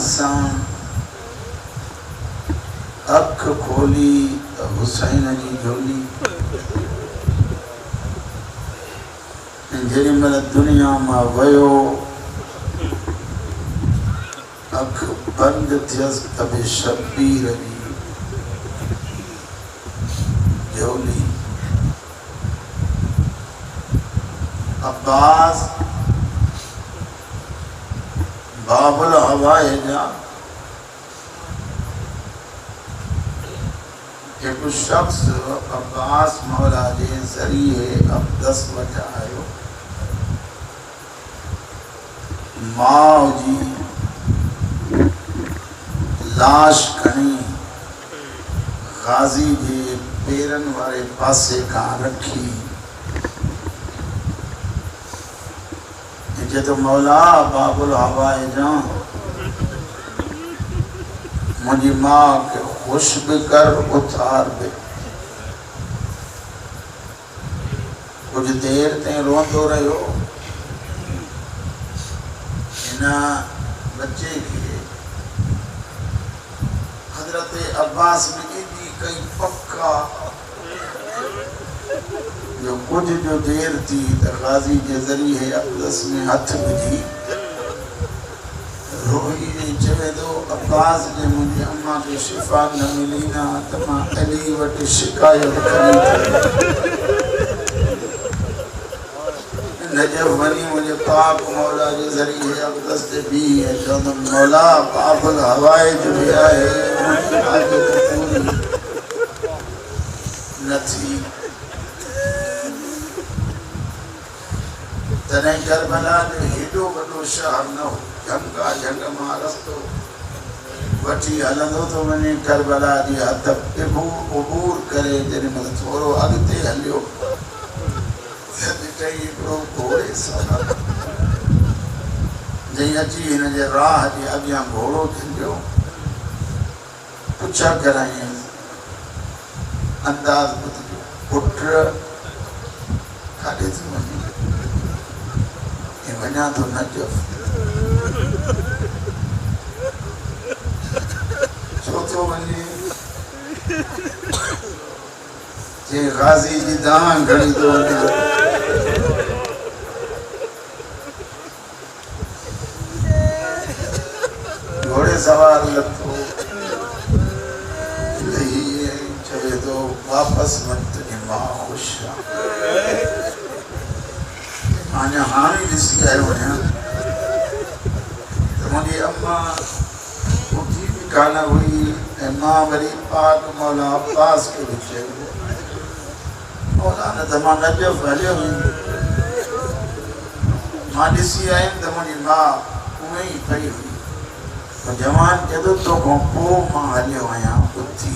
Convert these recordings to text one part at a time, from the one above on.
सां अख खोली तो हुसैन जी झोली जेॾी महिल दुनिया मां वयो अख बंद थियसि त बि शबीर जी झोली अब्बास बाबुल हवाए जा एक शख्स अब्बास मौला जे ज़रिए अब्दस वटि आयो माउ जी लाश खणी गाज़ी जे पेरनि वारे पासे खां रखी जे तो मौला बाबुल हवाए जा मुझी माँ के खुश भी कर उतार भी कुछ देर ते रोंदो रहो इना बच्चे के हजरत अब्बास में इतनी कई पक्का जो कुछ जो देर थी तो गाजी के जरिए अब्दस में हथ विझी रोही ने चवे दो अब्बास ने मुझे अम्मा के शिफा न मिली ना तो मां अली वटि शिकायत करी नजर वनी मुझे पाक मौला के जरिए अब्दस से भी है जो तो मौला बाबुल हवाए जो भी आए आज तो पूरी नथी तने करबला जो हेडो वडो शहर न हो झंगा झंग मां रस्तो वठी हलंदो तो वने करबला जी हद उबूर करे जने मतलब थोरो अगते हलियो कई घोड़े सां जई अची हिन जे राह जे अॻियां घोड़ो थींदो पुछा कराई अंदाज़ ॿुधिजो पुट काॾे थी वञे वञा तो नजफ छो तो वञे जे गाज़ी जी दां घड़ी तो वञे घोड़े सवार लथो चवे तो वापस वञ तुंहिंजी मां ख़ुशि आहे आने हानी ॾिसी आयो आहियां त मुंहिंजी अम्मा उठी बि कान हुई ऐं मां वरी पाक मौला अब्बास खे बि चयो मौला न त मां नजफ़ हलियो वेंदो मां ॾिसी आयुमि त मुंहिंजी माउ उहे ई पई हुई पर जवान चए थो खां पोइ मां हलियो आहियां उथी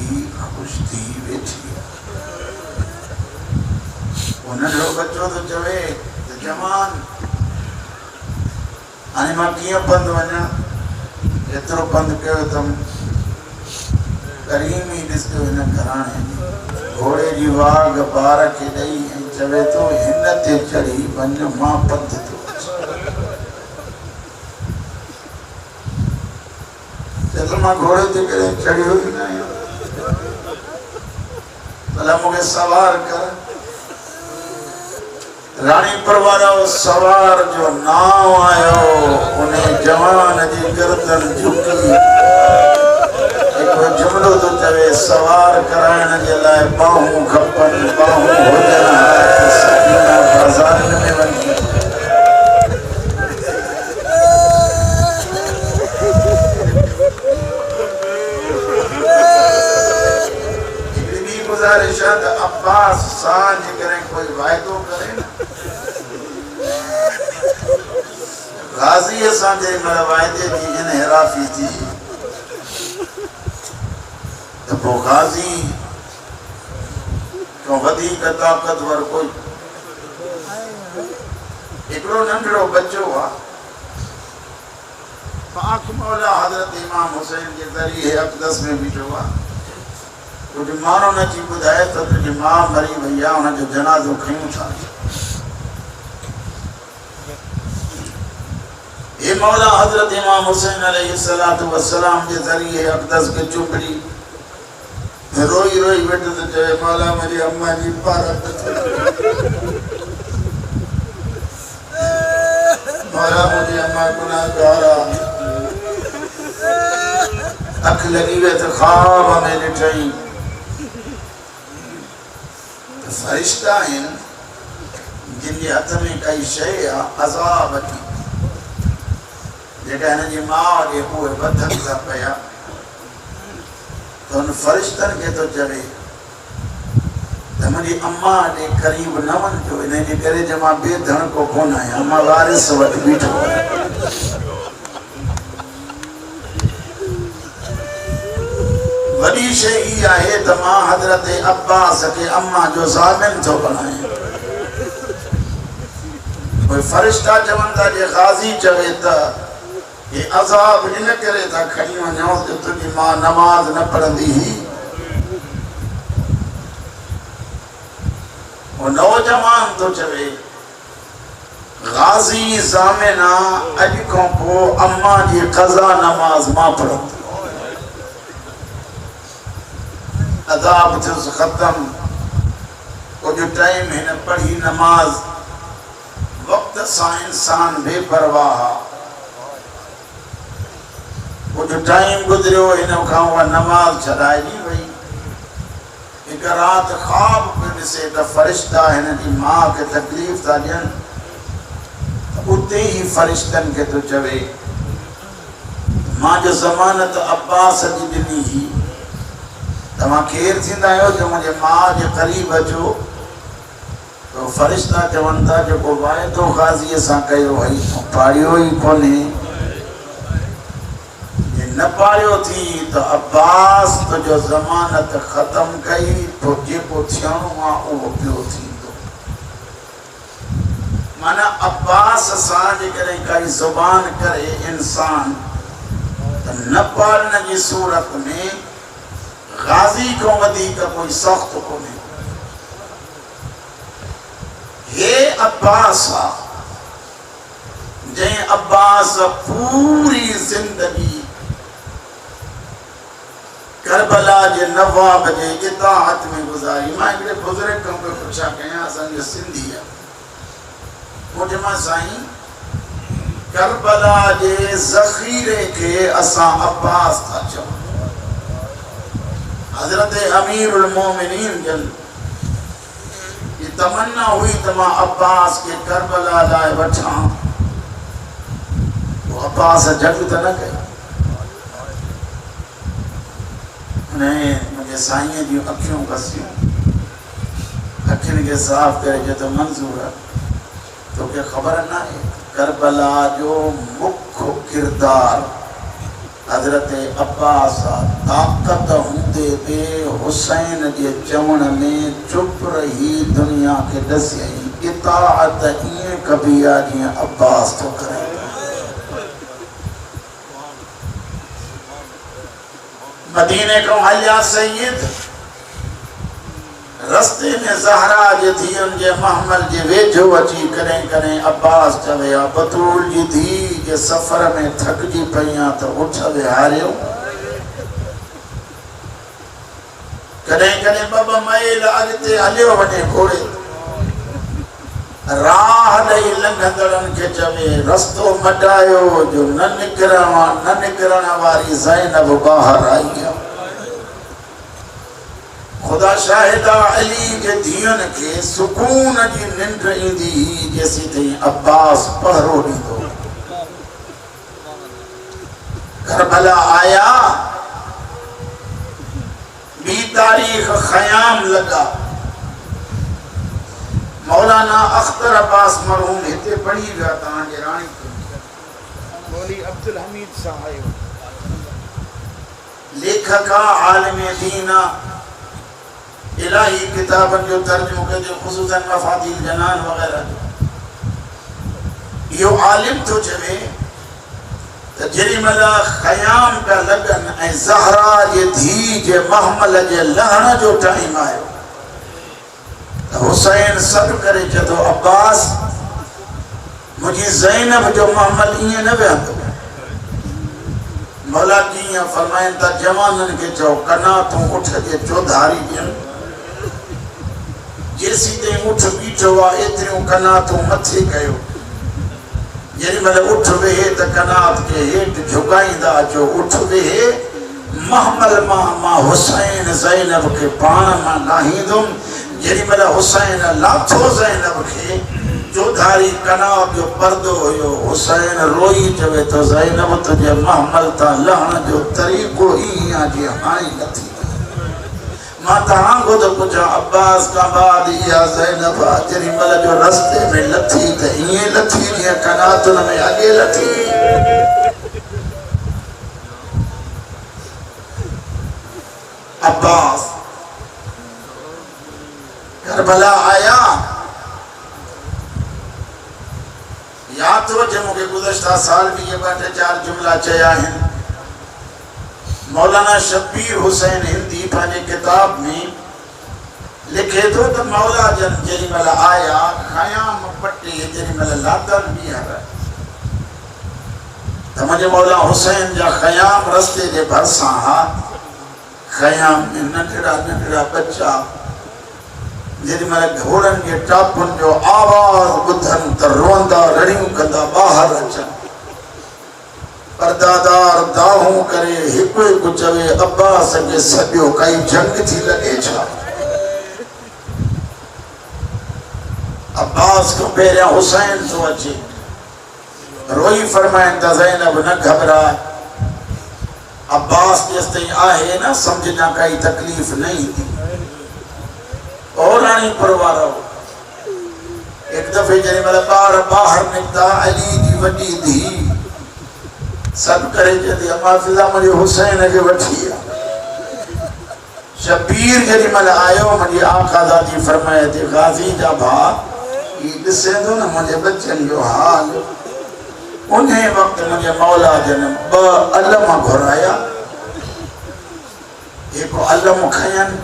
ख़ुशि थी वेठी उन जो बच्चो तो चवे जवान हाणे मां कीअं पंधु वञा एतिरो पंधु कयो अथमि करीम ई ॾिसंदो हिन घराणे घोड़े जी वाघ ॿार खे ॾेई ऐं चवे थो हिन ते चढ़ी वञ मां पंधु थो चए थो मां घोड़े ते करे चढ़ियो ई न आहियां भला मूंखे सवार कर रानी परवारा सवार जो नाव आयो उन्हें जवान जी गर्दन झुकी एक जुमलो तो चवे सवार कराइण जे लाइ बाहूं खपन बाहूं हुजन सकीना बाज़ार में वञी हिकिड़ी गुज़ारिश है त अब्बास सां जेकॾहिं कोई वाइदो करे न गाज़ी असांजे मल वाइदे जी इनहराफ़ी थी त पोइ गाज़ी खां वधीक ताक़तवर कोई हिकिड़ो नंढड़ो बच्चो आहे पाक मौला हज़रत इमाम हुसैन के ज़रिए अक़दस में बीठो आहे कुछ मानो न अची ॿुधाए त तुंहिंजी मां मरी वई आहे हुनजो जनाज़ो खयूं था ये मौला हजरत इमाम हुसैन अलैहिस्सलातु वस्सलाम के जरिए अक़दस के चुपड़ी रोई रोई बैठे तो चले मौला मेरी अम्मा जी पारत मौला मुझे अम्मा गुनाहगारा अख लगी हुए तो ख्वाब हमें लिटाई फरिश्ता हैं जिनके हाथ में कई शय अज़ाब थी जेका हिन जी मां ॾे उहे बधनि था पिया तो उन फरिश्तनि खे तो चवे त मुंहिंजी अम्मा ॾे क़रीब न वञिजो इन जे करे जो मां बेधण को कोन आहियां मां वारिस वटि बीठो आहियां वॾी शइ इहा आहे त मां हज़रत अब्बास खे अम्मा जो ज़ामिन थो बणायां कोई फरिश्ता चवनि था जे ग़ाज़ी चवे त ये अज़ाब इन करे था खणी वञो त तुंहिंजी मां नमाज़ न पढ़ंदी हुई वो नौजवान तो चवे ग़ाज़ी ज़ामिना अॼु खां पोइ अम्मा जी क़ज़ा नमाज़ मां पढ़ंदो अज़ाब थियुसि ख़त्म कुझु टाइम हिन पढ़ी नमाज़ वक़्त सां इंसान बेपरवाह कुछ टाइम गुजरियो इन खां उहा नमाज़ छॾाइजी वई हिक राति ख्वाब पियो ॾिसे त फरिश्ता हिन जी माउ खे तकलीफ़ था ॾियनि उते ई फरिश्तनि खे थो चवे मां जो ज़मानत अब्बास जी ॾिनी हुई तव्हां केरु थींदा आहियो जो मुंहिंजे माउ जे क़रीब अचो तो फरिश्ता चवनि था जेको वाइदो ग़ाज़ीअ सां कयो हुई पाड़ियो ई कोन्हे न पाड़ियो थी तो अब्बास तुझो ज़मानत ख़त्म कई तो जेको थियणो आहे उहो पियो थींदो माना अब्बास सां जेकॾहिं काई ज़ुबान करे इंसान त न पाड़न जी सूरत में ग़ाज़ी खां वधीक कोई सख़्त कोन्हे हे अब्बास आहे जंहिं अब्बास पूरी ज़िंदगी करबला जे नवाब जे इताअत में गुज़ारी मां हिकिड़े बुज़ुर्ग खां पियो पुछा कयां असांजो सिंधी आहे मुंहिंजे मां साईं करबला जे ज़ख़ीरे खे असां अब्बास था चऊं हज़रत अमीरुल मोमिनीन जन ये तमन्ना हुई त मां अब्बास के करबला लाइ वठां तो अब्बास जंग त न कई मुझे साईं जी अखियों कसियूं अखियुनि खे साफ़ करे जो तो मंज़ूर है तो क्या ख़बर ना है करबला जो मुख्य किरदार हज़रत अब्बास ताक़त हूंदे बि हुसैन जे चवण में चुप रही दुनिया के दसियई इताअत ईअं कबी आहे जीअं अब्बास तो करे मदीने को हलिया सैयद रस्ते में ज़हरा जे धीअनि जे महमल जे वेझो अची करें करें अब्बास चवे बतूल जी धी जे सफ़र में थकजी पई तो उठ विहारियो करें करें ॿ मैल अॻिते हलियो वञे घोड़े राह ॾेई लंघंदड़नि खे चवे रस्तो मटायो जो न निकिरण वारी ज़ैनब ॿाहिरि आई आहे खुदा शाहिदा अली के धीअनि खे सुकून जी निंड ईंदी हुई जेसीं ताईं अब्बास पहरो ॾींदो करबला आया ॿी तारीख़ ख़याम लॻा मौलाना अख्तर अब्बास मरहूम हिते पढ़ी विया तव्हांजे राणी मौली अब्दुल हमीद साहब आयो लेखक आलिम दीन इलाही किताबन जो तर्जुमो कयो ख़ुसूसन मफातिल जनान वग़ैरह यो आलिम तो चवे त जेॾीमहिल ख़याम पिया लॻनि ऐं ज़हरा जे धी जे महमल जे लहण जो टाइम आयो हुसैन सॾु करे चयो अब्बास मुझी ज़ैनब जो महमल इए न वेंदो मौला कीअं फरमाइनि था जवाननि खे चओ कना तूं उठ जे चौधारी ॾियनि जेसीं ताईं उठ बीठो आहे एतिरियूं कना तूं मथे कयो जेॾी महिल उठ वेहे त कनात खे हेठि झुकाईंदा अचो उठ वेहे महमल मां हुसैन ज़ैनब खे पाण मां लाहींदुमि जेॾी महिल हुसैन लाथो ज़ैनब खे चौधारी कनाब जो पर्दो हुयो हुसैन रोई चवे तो ज़ैनब तुझे महमल तां लहण जो तरीक़ो ई आहे जीअं हाणे लथी मां तव्हां को तो पुछां अब्बास का बाद इहा ज़ैनब जेॾी महिल जो रस्ते में लथी त ईअं लथी जीअं कनातुनि में अॻे लथी अब्बास करबला आया याद तो जे मूंखे गुज़श्ता साल भी ये ॿ टे चार जुमला चया आहिनि मौलाना शब्बीर हुसैन हिंदी पंहिंजे किताब में लिखे थो त मौला जन जेॾी महिल आया ख़याम पटे जेॾी महिल लादल ॿीहर त मुंहिंजे मौला हुसैन जा ख़याम रस्ते जे भरिसां हा ख़याम में नंढड़ा नंढड़ा बच्चा जेॾी महिल घोड़नि जे टापुनि जो आवाज़ ॿुधनि त रोंदा रड़ियूं कंदा ॿाहिरि अचनि परदादार दाहूं करे हिकु हिकु चवे अब्बास खे सॼो काई जंग थी लॻे छा अब्बास खां पहिरियां हुसैन थो अचे रोई फरमाइनि त ज़ैनब न घबराए अब्बास जेसि ताईं आहे न सम्झ ना काई तकलीफ़ न ईंदी औराणी परवारो एक दफ़े जेॾी महिल ॿार ॿाहिरि निकिता अली जी वॾी धीउ सब करे जदी अम्मा फिजा मुझे हुसैन के वठी शबीर जेॾी महिल आयो मुझे आका दादी फरमाए थी गाज़ी जा भा ये ॾिसे थो न मुंहिंजे बच्चनि जो हाल उन वक़्त मुंहिंजे मौला जन ॿ अलम घुराया हिकु अलम खयनि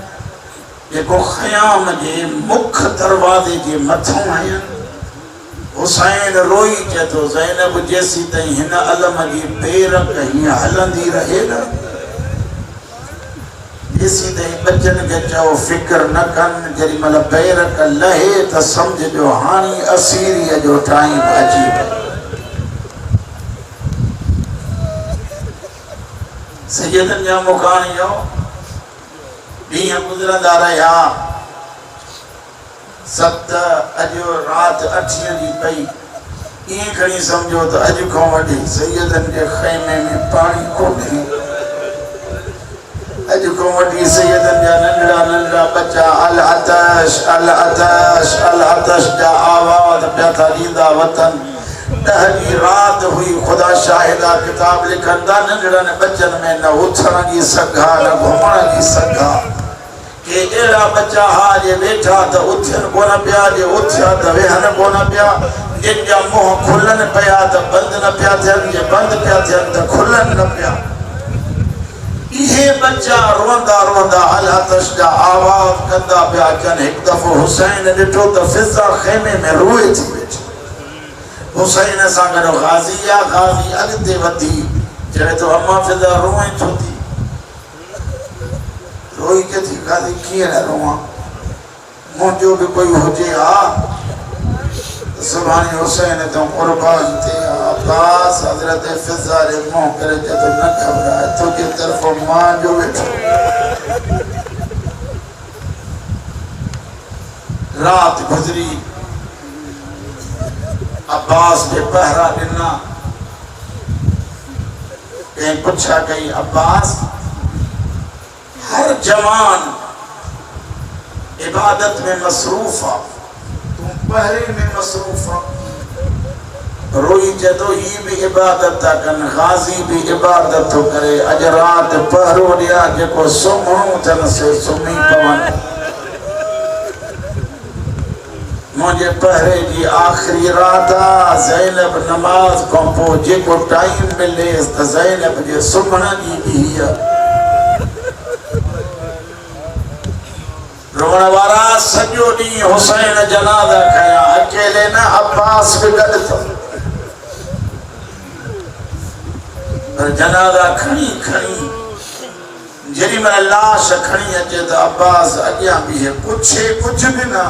जेको ख़याम जे मुख दरवाज़े जे मथां आहिनि हुसैन रोई चए थो ज़ैनब जेसीं ताईं हिन अलम जी बेरक हीअं हलंदी रहे न जेसीं ताईं बच्चनि खे चओ फिक्र न कनि जेॾी महिल बेरक लहे त सम्झिजो हाणे असीरीअ जो टाइम अची वियो सैयदनि जा मुखाणियो ॾींहं गुज़रंदा रहिया सत अॼु राति 8 ॾींहं पई ईअं खणी सम्झो त अॼु खां वठी सैयदनि जे ख़ैमे में पाणी कोन्हे अॼु खां वठी सैयदनि जा नंढड़ा नंढड़ा बच्चा अल अतश अल अतश अल अतश जा आवाज़ पिया था ॾींदा वतन 10 जी रात हुई खुदा शाहिदा किताब लिखनि था नंढड़नि बच्चनि में न उथण जी सघा न घुमण जी सघा के एड़ा बच्चा हा जे वेठा त उथन कोन पिया जे उथिया त वेहन कोन पिया जिन जा मुंह खुलन पिया त बंद न पिया थियनि जे बंद पिया थियनि त खुलन न पिया इहे बच्चा रोंदा रोंदा अल अतश जा आवाज़ कंदा पिया अचनि हिकु दफ़ो हुसैन ॾिठो त फिज़ा खेमे में रोए थी वेठी हुसैन सां गॾु गाज़ी आहे गाज़ी अॻिते वधी चवे थो अम्मा फिज़ा रोए छो थी रोई के थी गाज़ी कीअं न रोवां मुंहिंजो बि कोई हुजे हा सुभाणे हुसैन तो कुर्बान थे अब्बास हजरत फिज़ा रे मुंह करे चए थो न घबराए तुंहिंजी तरफ़ो मां जो वेठो रात गुज़री अब्बास के पहरा ॾिना कंहिं पुछा कई अब्बास हर जवान इबादत में मसरूफ आ तुम पहरे में मसरूफ आ रोई जदो ही भी इबादत था कन गाज़ी भी इबादत तो करे अज रात पहरो ॾिया जेको सुम्हणो अथनि से सुम्ही पवनि मुझे पहरे की आखिरी रात ज़ैनब नमाज को पोइ जेको टाइम मिले त ज़ैनब जे सुम्हण जी बि रोण वारा सॼो ॾींहुं हुसैन जनाज़ा खया अकेले न अब्बास बि गॾु थो पर जनाजा खणी खणी जेरी मन लाश खणी अचे तो अब्बास अॻियां बीहे पुछे कुछ भी ना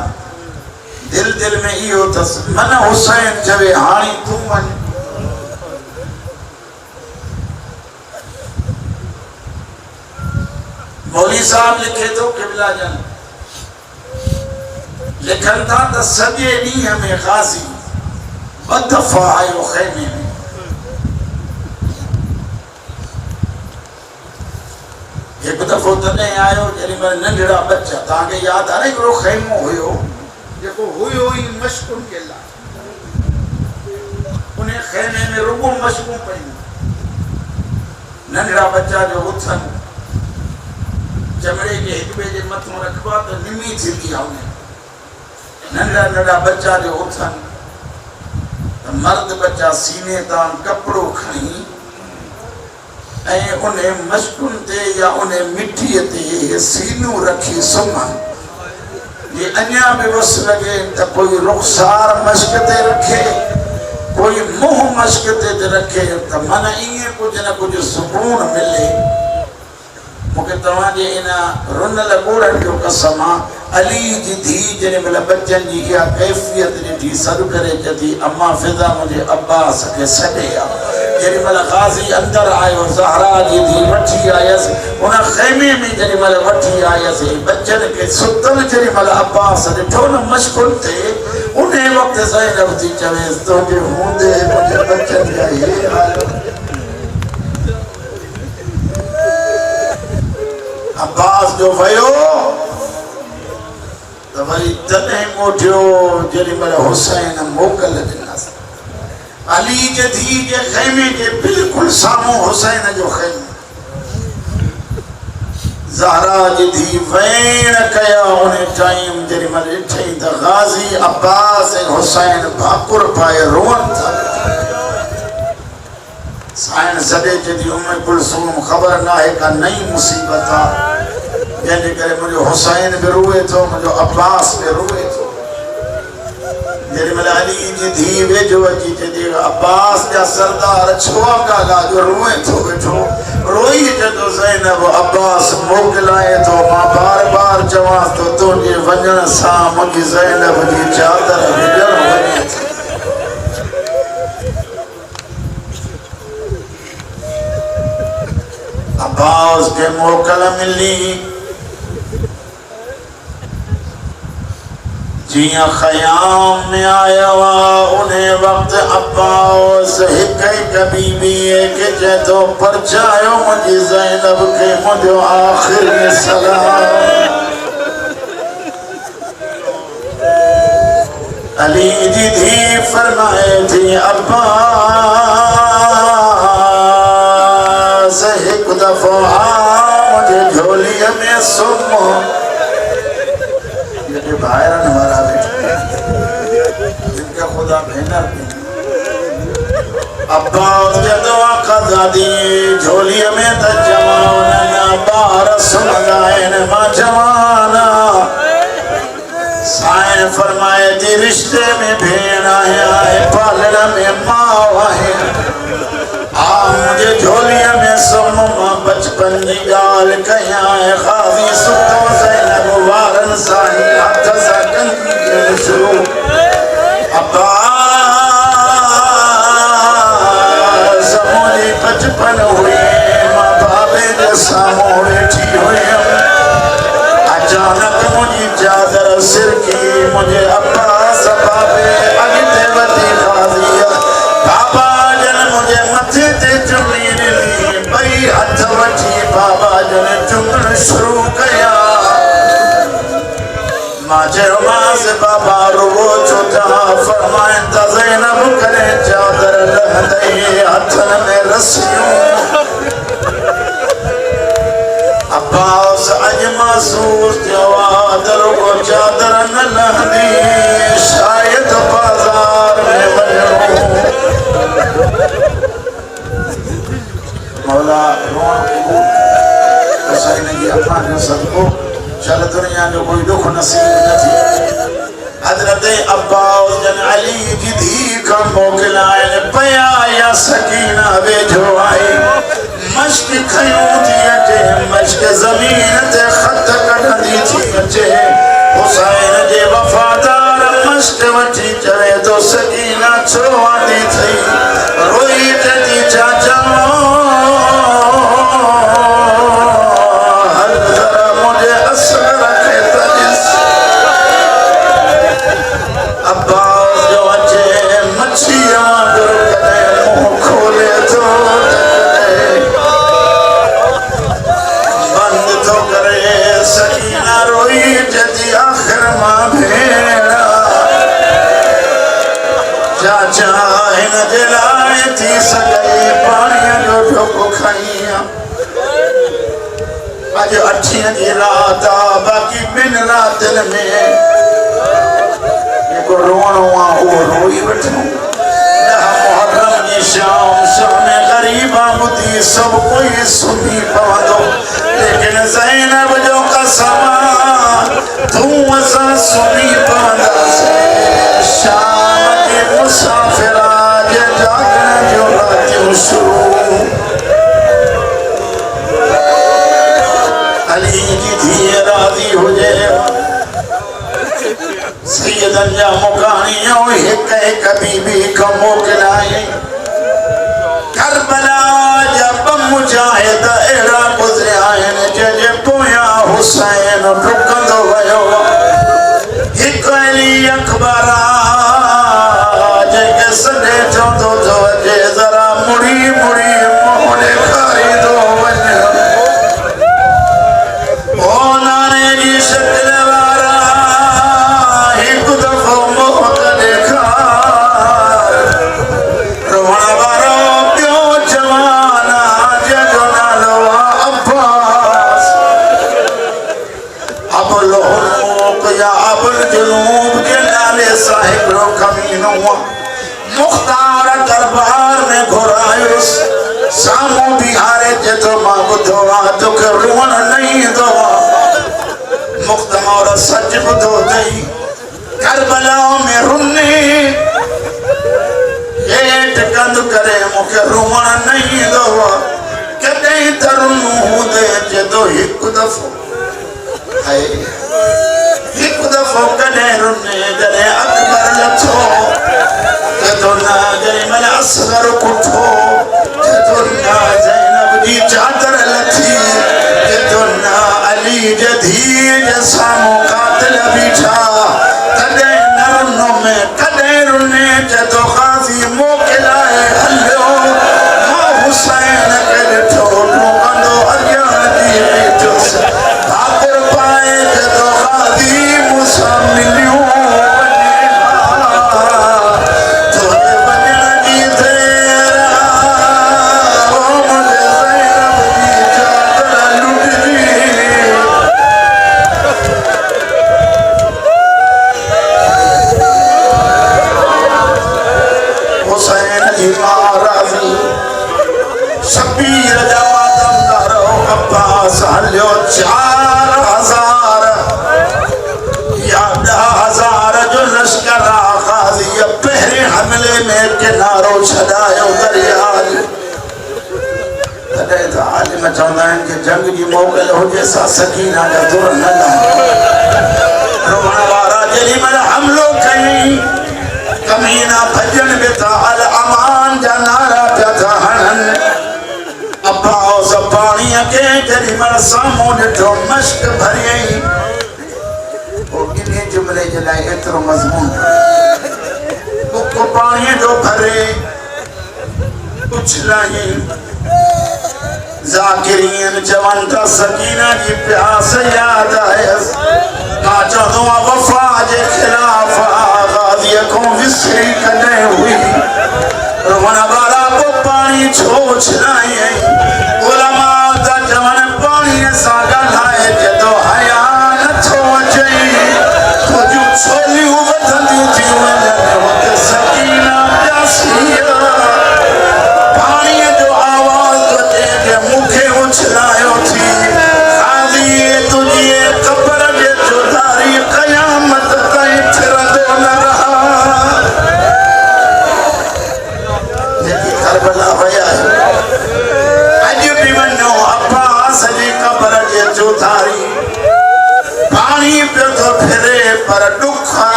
दिल दिल में इहो तस मन हुसैन चवे हाणी तू वञ मौली साहब लिखे तो किबला जन लिखन था तो सॼे ॾींहं में गाज़ी ॿ दफ़ा आयो ख़ैमे में एक दफ़ो तॾहिं आयो जॾहिं महिल नंढड़ा बच्चा तव्हांखे यादि आहे हिकिड़ो ख़ैमो हुयो जेको हुयो ई मश्कुनि के लाइ उन ख़ैमे में रुगो मश्कूं पयूं नंढड़ा बच्चा जो उथनि चमड़े के एक ॿिए जे मथां रखबा तो निमी थींदी आहे उन नंढड़ा नंढड़ा बच्चा जो उथनि त मर्द बच्चा सीने तां कपिड़ो खणी ऐं उन मश्कुनि ते या उन मिट्टीअ ते सीनूं रखी सुम्हनि ये अञा बि वस लॻे त कोई रुख़सार मश्क ते रखे कोई मुंहुं मश्क ते रखे त मन ईअं कुझु न कुझु सुकून मिले मूंखे तव्हांजे इन रुनल ॻोढ़नि जो कसम आहे अली जी धीउ जॾहिं महिल बच्चनि जी इहा कैफ़ियत ॾिठी सॾु करे चई अम्मा फिज़ा मुंहिंजे अब्बास खे सॾे आहे जेॾी महिल गाज़ी अंदरि आयो ज़हरा जी धीउ वठी आयसि उन ख़ैमे में जेॾी महिल वठी आयसि बच्चनि खे सुतल जेॾी महिल अब्बास ॾिठो न मश्कुनि ते उन वक़्तु ज़ैनब थी चवेसि तुंहिंजे हूंदे मुंहिंजे बच्चनि जा इहे हाल अब्बास जो वयो तो वरी तॾहिं मोटियो जेॾी महिल हुसैन मोकल ॾिनसि अली जे धीउ जे ख़ैमे जे बिल्कुलु साम्हूं हुसैन जो ख़ैमो ज़हरा जी धीउ वेण कया उन टाइम जेॾी महिल ॾिठई त गाज़ी अब्बास ऐं हुसैन भाकुर पाए रोअनि था साइण सॾे चई उम्मे कुलसूम ख़बर नाहे का नई मुसीबत आहे जंहिंजे करे मुंहिंजो हुसैन बि रोए थो मुंहिंजो अब्बास बि रोए थो जेॾी महिल अली जी धीउ वेझो अची चई अब्बास जा सरदार छो ॻाल्हि जो रोए थो वेठो रोई चवंदो ज़ैनब अब्बास मोकिलाए थो मां बार बार चवांसि थो तुंहिंजे वञण सां मुंहिंजी ज़ैनब जी चादर विझण वञे थी अब्बास के मोकल मिली जिया ख़याम में आया उन वक्त अब्बास हिक हिक बीबी के चए तो परचायो मुंहिंजी ज़ैनब के मुंहिंजो आख़िरी सलाम अली जी धीउ फरमाए थी अब्बास हिकु दफ़ो मुंहिंजे झोलीअ में सुम्ह बाहिरनि वारा जिनका खुदा भेनर अब्बास जदो आज़ादी झोलीअ में त जवान ॿार सुम्हंदा आहिनि मां जवान साईं फरमाए थी रिश्ते में भेण आहे पालण में माउ आहे मुंहिंजे झोलीअ में सुम्ह मां बचपन जी ॻाल्हि कयां ग़ाज़ी सुतो ज़ैनब वारनि सां हथ सां कंदी शुरू अब्बास मुंहिंजी बचपन हुई मां बाबे जे साम्हूं वेठी हुयमि अचानक मुंहिंजी चादर सिरकी मुंहिंजे अब्बास बाबे अॻिते वधी ग़ाज़ीअ बाबा जन मुंहिंजे मथे ते चुमी ॾिनी ॿई हथ वठी बाबा जन चुमण शुरू कया मां चयोमांसि बाबा रुगो छो था फरमाइनि त ज़ैनब करे चादर लहंदई हथनि में रसियूं अब्बास अॼु महसूस थियो आहे त रुगो चादर न लहंदी शायदि बाज़ार में वञणो मौला रोअण हुसैन जी अखा जो सदको चल दुनिया जो कोई दुख नसीब न थी हजरत अब्बास जन अली जी धी का मोकलाए पया या सकीना वेझो आई मश्क खयूं थी अचे मश्क ज़मीन ते ख़त कढंदी थी अचे हुसैन जे वफ़ादार मश्क वठी चवे तो सकीना छो आंदी थी रोई चती चाचा हर ज़रा मुझे असर रखे तजिस अब्बास जो अचे मच्छी वांगुर कदे मुंह खोले तो बंद तो करे सकीना रोई जदी आखिर मां भेड़ा चाचा हिन जे लाइ थी सघे पाणीअ जो ढोको खाईं अॼु 8 जी रात आहे बाक़ी 2 रातिनि में रोणो आहे उहो रोई वठूं मुहर्रम जी शाम शाम ग़रीबा ॿुधी सभु कोई सुम्ही पवंदो लेकिन ज़ैनब जो कसम तूं असां सुम्ही पवंदासीं शाम जे मुसाफ़िरा जे जागण जो रातियूं शुरू अली जी धीअ राज़ी हुजे सैयदन जा मुकानियों हिक हिक बीबी को मोकिलाए करबला जब मुजाहिद अहिड़ा गुज़रिया आहिनि जंहिंजे पोयां हुसैन डुकंदो वियो हिक अली अकबर जंहिंखे सॾे चवंदो थो अचे ज़रा मुड़ी मुड़ी मुंहुं ॾेखारींदो वञे ओ नाने जी शक्ल वारा हिकु दफ़ो मुंहुं त ॾेखार रोअण वारो ॿियो जवान जंहिंजो नालो आहे अब्बास अबुल हुनूक या अबुल जुनूब जे नाले सां हिकिड़ो कमीनो मुख़्तार दरबार में घुरायुसि साम्हूं बीहारे चए मां ॿुधो आहे तोखे रोअण न ईंदो आहे मुख़्तार सच ॿुधो अथई करबला में रुनी हेठ कंद करे मूंखे रोअण न ईंदो आहे कॾहिं त रुनू हूंदे चए थो हिकु दफ़ो हाय हिकु दफ़ो कॾहिं रुने जॾहिं अकबर लथो चए थो न जॾहिं महिल असगर पुठो चए थो न ज़ैनब जी चादर लथी चए थो न अली जे धीअ जे साम्हूं कातिल बीठा तॾहिं न रुनो में कॾहिं रुने चए थो ग़ाज़ी मोकिलाए हलियो मां हुसैन खे ॾिठो डुकंदो अॻियां हली बीठुसि भाकुर पाए चए थो ग़ाज़ी मूंसां मिलियूं तोखे वञण जी देर ओ मुंहिंजे ज़ैनब जी चादर लुटिजी हुसैन जी मां राज़ी शबीर जा वादमदारो अब्बास हलियो 4000 या 10,000 जो लश्कर ग़ाज़ी पहिरें हमले में किनारो छॾायो दरिया तॾहिं त आलिम चवंदा आहिनि कि जंग जी मोकल हुजे सा सकीना जा दुर न रोअण वारा जेॾी महिल हमलो कयईं कमीना भॼन बि था अल अमान जा नारा पिया था हणनि अब्बास पाणीअ खे जेॾी महिल साम्हूं ॾिठो मश्क भरियईं पोइ इन जुमिले जे लाइ एतिरो मज़मून बुक पाणीअ जो भरे पुछलाईं ज़ाकिरीन चवनि था सकीना जी प्यास यादि आयसि मां चवंदो आहियां वफ़ा जे ख़िलाफ़ ग़ाज़ीअ खां विसरी कॾहिं हुई रोअण वारा पोइ पाणी छो छिलाईं उलमा था चवनि पाणीअ सां ॻाल्हाए जदो हया नथो अचई तुंहिंजूं छोलियूं वधंदियूं थियूं वञनि हुते सकीना प्यासी पाणीअ जो आवाज़ अचे जे मूंखे उछलायो थी ग़ाज़ी तुंहिंजी क़बर जे चौधारी क़यामत ताईं फिरंदो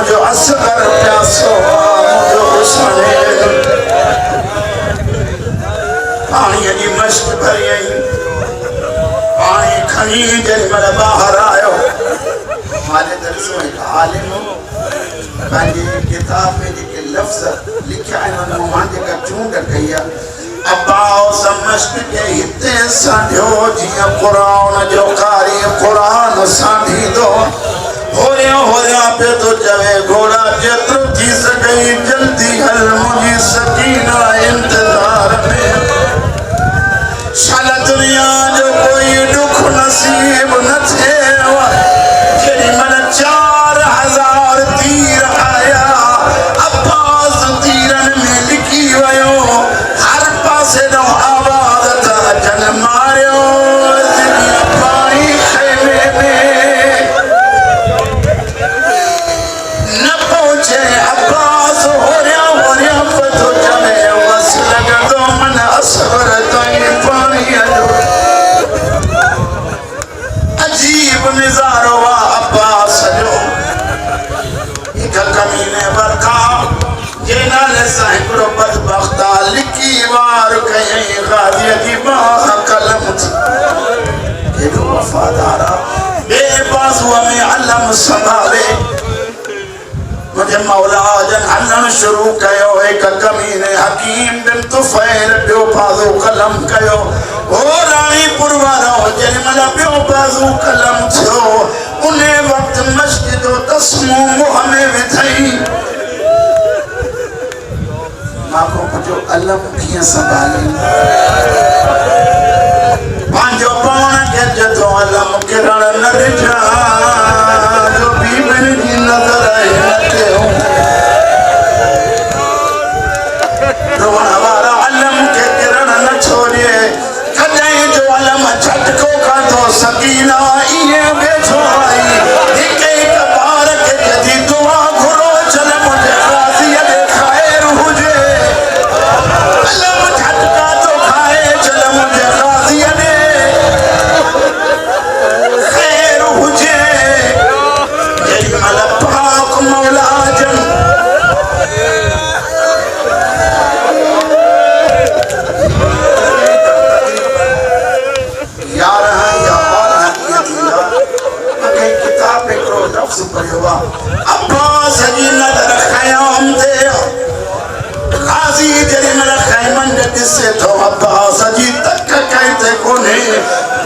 मुझो असगर प्यासो मुझो हुस्ने पानी जी मश्क भरी आई पानी खनी जल मल बाहर आयो माले दर्स में आलिम पंहिंजी किताब में जेके लफ़्ज़ लिखिया आहिनि उन मां जेका चूंड कई आहे अब्बाओ समश्क के हिते सांधियो जीअं क़ुरान जो कारी क़ुरान सांधींदो होरिया पे तो चवे घोड़ा जेतिरो थी सघई जल्दी हल मुंहिंजी सकीना इंतज़ार में शाला दुनिया जो कोई दुख नसीब न थियो जेॾी महिल 4000 तीर आया अब्बास तीरनि में लिकी वियो हर पासे ॾों आवाज़ था अचनि मारियो पाणी खेमे में न पहुचे अब्बास होरिया पतो चवे बस लॻंदो मन असवर ताईं पाणीअ जो अजीब नज़ारो आहे अब्बास जो हिक कमीने बरखा जे नाले सां हिकिड़ो बदबख्त लिकी वार कयईं गाज़ीअ जी बाह कलम थी केॾो वफ़ादार आहे ॿिए बाज़ूअ में अलम संभाले मुझे मौला जन हलण शुरू कयो एक कमीने हकीम बिन तुफैल बियो बाज़ू कलम कयो ओ रानी पुरवारो जेॾी महिल बियो बाज़ू कलम थियो उन वक़्त मश्क जो तस्मो मुंह में विधई मां को जो अलम कीअं संभाली पंहिंजो पाण खे जदो अलम किरण न ॾिठा जो बीबी जी नज़र आहे रोहण वारा अलम के किरण न छोड़े कॾहिं जो अलम झटको खाधो सकीना ईअं वेठो आई हिक हिक ॿार खे जदी दुआ घुरो चल मुंहिंजे गाज़ीअ ॾे ख़ैर हुजे अलम झटका थो खाए चल मुंहिंजे गाज़ीअ ॾे ख़ैर हुजे जेॾी महिल पाक मौला जन अब्बास जी नज़र ख़याम ते गाज़ी जेॾी महिल ख़ैमन ॾे ॾिसे थो अब्बास जी तक कंहिं ते कोन्हे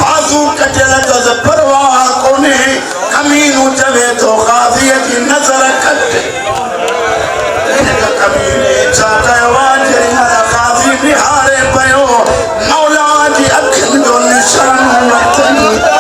बाज़ू कटियल अथसि परवाह कोन्हे कमीनू चवे थो गाज़ीअ जी नज़र कट कमीने छा कयो आहे जेॾी महिल गाज़ी निहारे पियो मौला जी अखियुनि जो निशानो वरितई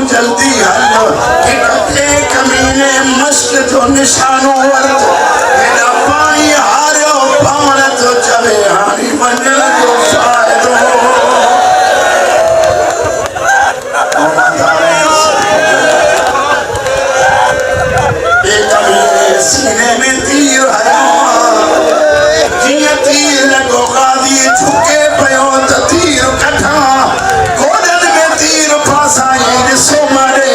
जल्दी हल कमीने मश्क जो निशानो वरत हेॾा पाणी हारियो पाण तो चवे हाणे वञण जो फ़ाइदो कमीने सीने में तीर हया जीअं तीर लॻो गाज़ी झुके पियो त तीर कढा गोॾनि में तीर फासाई ॾिसो मारे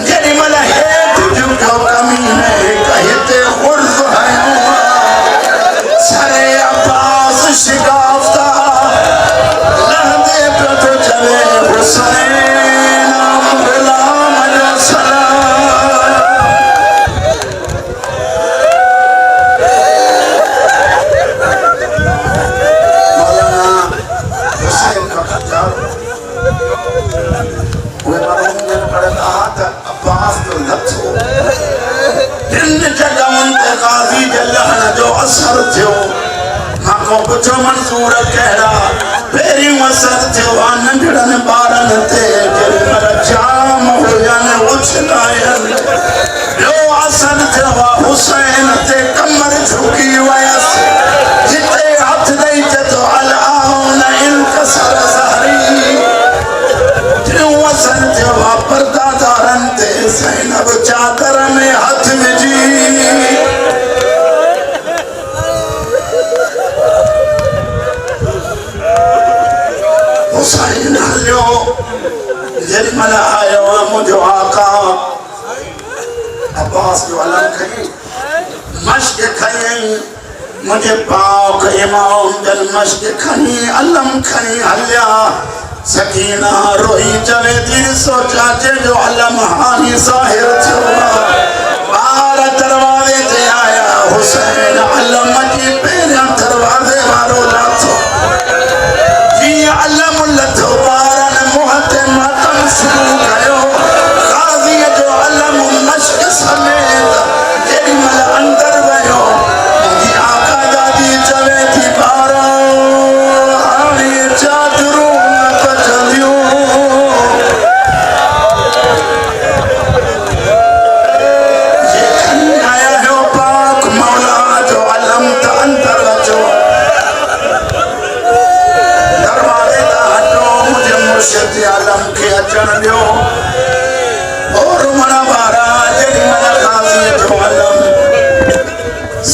जेॾी महिल हेठि झुकियो कमीने हिते ग़ुर्ज़ हयो को पुछो मंसूर कहिड़ा पहिरीं असर थियो आहे नंढड़नि ॿारनि ते जेॾीमहिल जाम हुजनि उछलायनि ॿियो असर थियो आहे हुसैन ते कमर झुकी वयसि जिते हथ ॾेई चयो अलआउन इनकसर ज़हरी टियों असर थियो आहे पर्दादारनि ते ज़ैनब चादर में हथ विझी हुसैन हलियो जेॾीमहिल आयो आहे मुंहिंजो आका अब्बास जो अलम खई मश्क खई मुझे पाँव के इमाम जल मश्क खनी अलम खनी हलिया सकीना रोई चवे थी सोचा जो अलम हानी ज़ाहिर थियो ॿार दरवाज़े ते आया हुसैन अलम जी पहिरियां दरवाज़े वारो लाथो जीअं अलम लथो ॿारनि मुंहं ते मातम शुरू कयो क़ाज़ीअ जो अलम मश्क समेत जेॾीमहिल अंदर वियो मुंहिंजी आका दादी चवे थी ॿारो हाणे चादरूं न बचंदियूं जे खणी आया आहियो पाक मौला जो अलम त अंदर अचो दरवाज़े तां हटो मुंहिंजे मुर्शिद जे अलम खे अचण ॾियो और मना वारा जेॾीमहिल क़ाज़ीअ जो अलम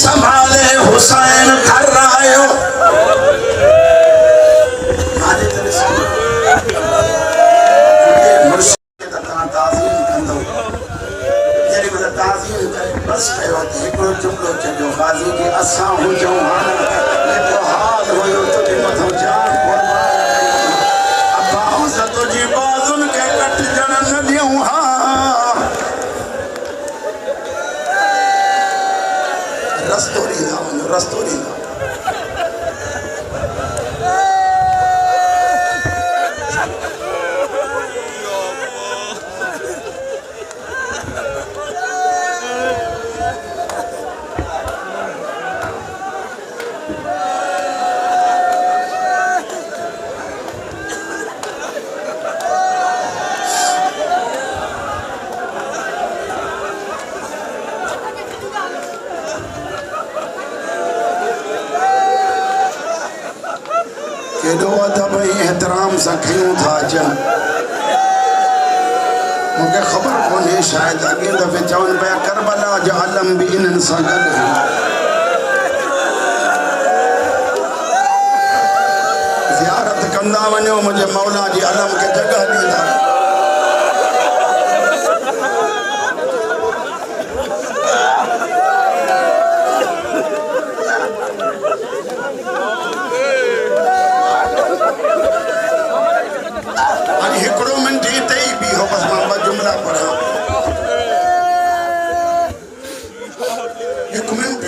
संभाले हुसैन घर आयो मुर्शिद तव्हां ताज़ीम कंदो जेॾीमहिल ताज़ीम करे बसि कयो त हिकिड़ो जुमिलो चइजो क़ाज़ी जी असां हुजूं हाणे जेको हाल हुयो तुंहिंजे मथां जान क़ुर्बान अब्बास तुंहिंजी बाज़ुनि खे कटिजण न ॾियूं हा रस्तो ॾींदा वञो रस्तो ॾींदा केॾो अदब ऐं एहतराम सां खयूं था अचनि मूंखे ख़बर कोन्हे शायदि अॻे दफ़े चवनि पिया करबला जो अलम बि इन्हनि सां गॾु ज़ियारत कंदा वञो मुंहिंजे मौला जी अलम खे जॻह ॾींदा हिकिड़ो मिंट हिते ई बीहो बसि मां ॿ जुमिला पढ़ां हिकिड़ो मिंट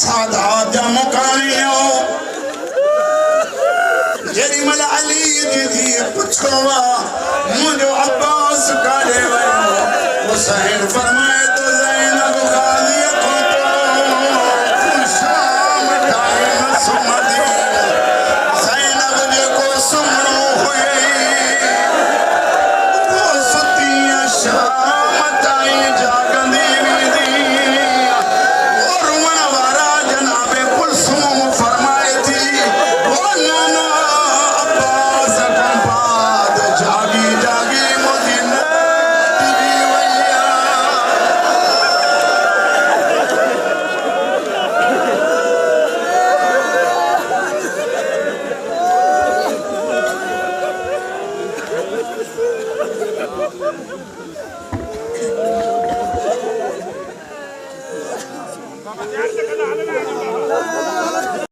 सादात जा मुकामियो जेॾीमहिल अली जी धीअ पुछो मुंहिंजो अब्बास काॾे वियो हुसैन फरमाए तो ज़ैनब ग़ाज़ीअ खां पोइ शाम टाइम सुम्हंदी ज़ैनब जेको सुम्हणो शाम ताईं जागंदी वेंदी और रुअण वारा जनाबे कुलसूम फरमाए थी ओ नाना अब्बास खां बाद जागी जागी मुंहिंजी नटी वई